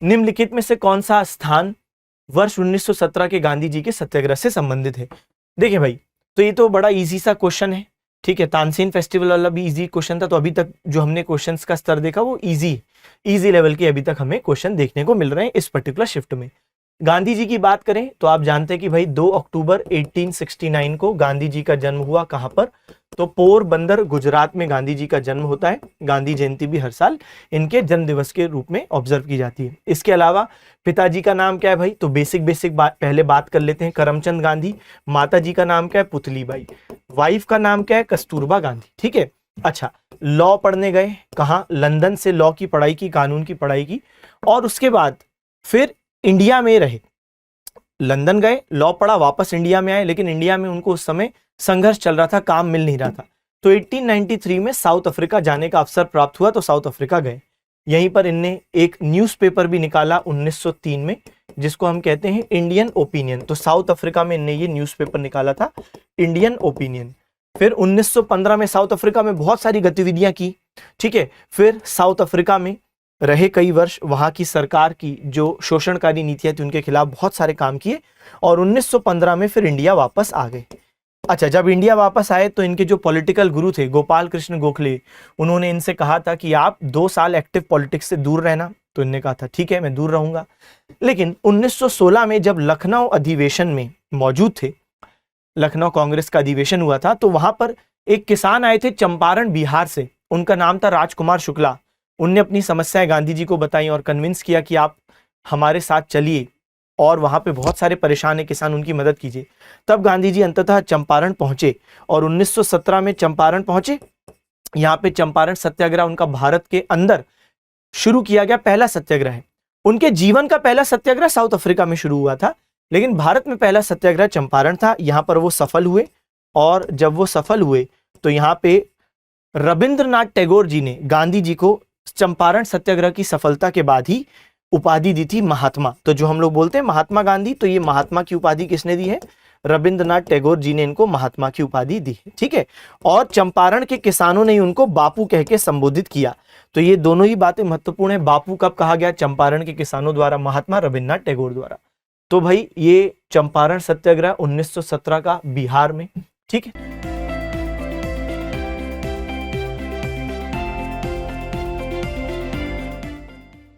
निम्नलिखित में से कौन सा स्थान वर्ष 1917 के गांधी जी के सत्याग्रह से संबंधित है? देखिए भाई, तो ये तो बड़ा इजी सा क्वेश्चन है, ठीक है। तानसेन फेस्टिवल वाला भी इजी क्वेश्चन था, तो अभी तक जो हमने क्वेश्चंस का स्तर देखा वो इजी लेवल के अभी तक हमें क्वेश्चन देखने को मिल रहे हैं इस पर्टिकुलर शिफ्ट में। गांधी जी की बात करें तो आप जानते हैं कि भाई 2 अक्टूबर 1869 को गांधी जी का जन्म हुआ। कहां पर? तो पोरबंदर गुजरात में गांधी जी का जन्म होता है। गांधी जयंती भी हर साल इनके जन्म दिवस के रूप में ऑब्जर्व की जाती है। इसके अलावा पिताजी का नाम क्या है भाई? तो बेसिक पहले बात कर लेते हैं, करमचंद गांधी। माता जी का नाम क्या है? पुतलीबाई। वाइफ का नाम क्या है? कस्तूरबा गांधी, ठीक है। अच्छा, लॉ पढ़ने गए, कहाँ? लंदन से लॉ की पढ़ाई की, कानून की पढ़ाई की, और उसके बाद फिर इंडिया में रहे। लंदन गए, लॉ पढ़ा, वापस इंडिया में आए, लेकिन इंडिया में उनको उस समय संघर्ष चल रहा था, काम मिल नहीं रहा था। तो 1893 में साउथ अफ्रीका जाने का अवसर प्राप्त हुआ, तो साउथ अफ्रीका गए। यहीं पर इनने एक न्यूज़पेपर भी निकाला 1903 में, जिसको हम कहते हैं इंडियन ओपिनियन। तो साउथ अफ्रीका में इनने ये न्यूज़पेपर निकाला था, इंडियन ओपिनियन। फिर 1915 में साउथ अफ्रीका में बहुत सारी गतिविधियां की, ठीक है। फिर साउथ अफ्रीका में रहे कई वर्ष, वहां की सरकार की जो शोषणकारी नीतियां थी उनके खिलाफ बहुत सारे काम किए, और 1915 में फिर इंडिया वापस आ गए। अच्छा, जब इंडिया वापस आए तो इनके जो पॉलिटिकल गुरु थे गोपाल कृष्ण गोखले, उन्होंने इनसे कहा था कि आप 2 साल एक्टिव पॉलिटिक्स से दूर रहना। तो इनने कहा था ठीक है, मैं दूर रहूंगा। लेकिन 1916 में जब लखनऊ अधिवेशन में मौजूद थे, लखनऊ कांग्रेस का अधिवेशन हुआ था, तो वहां पर एक किसान आए थे चंपारण बिहार से, उनका नाम था राजकुमार शुक्ला। उनने अपनी समस्याएं गांधी जी को बताई और कन्विंस किया कि आप हमारे साथ चलिए, और वहां पे बहुत सारे परेशान है किसान, उनकी मदद कीजिए। तब गांधी जी अंततः चंपारण पहुंचे, और 1917 में चंपारण पहुंचे। यहाँ पे चंपारण सत्याग्रह उनका भारत के अंदर शुरू किया गया पहला सत्याग्रह है। उनके जीवन का पहला सत्याग्रह साउथ अफ्रीका में शुरू हुआ था, लेकिन भारत में पहला सत्याग्रह चंपारण था। यहाँ पर वो सफल हुए, और जब वो सफल हुए तो यहाँ पे रविंद्रनाथ टैगोर जी ने गांधी जी को चंपारण सत्याग्रह की सफलता के बाद ही उपाधि दी थी महात्मा। तो जो हम लोग बोलते हैं महात्मा गांधी, तो ये महात्मा की उपाधि किसने दी है? रविंद्रनाथ टैगोर जी ने इनको महात्मा की उपाधि दी है, ठीक है। और चंपारण के किसानों ने उनको बापू कह के संबोधित किया। तो ये दोनों ही बातें महत्वपूर्ण है। बापू कब कहा गया? चंपारण के किसानों द्वारा, महात्मा रविंद्रनाथ टैगोर द्वारा। तो भाई ये चंपारण सत्याग्रह 1917 का बिहार में, ठीक है।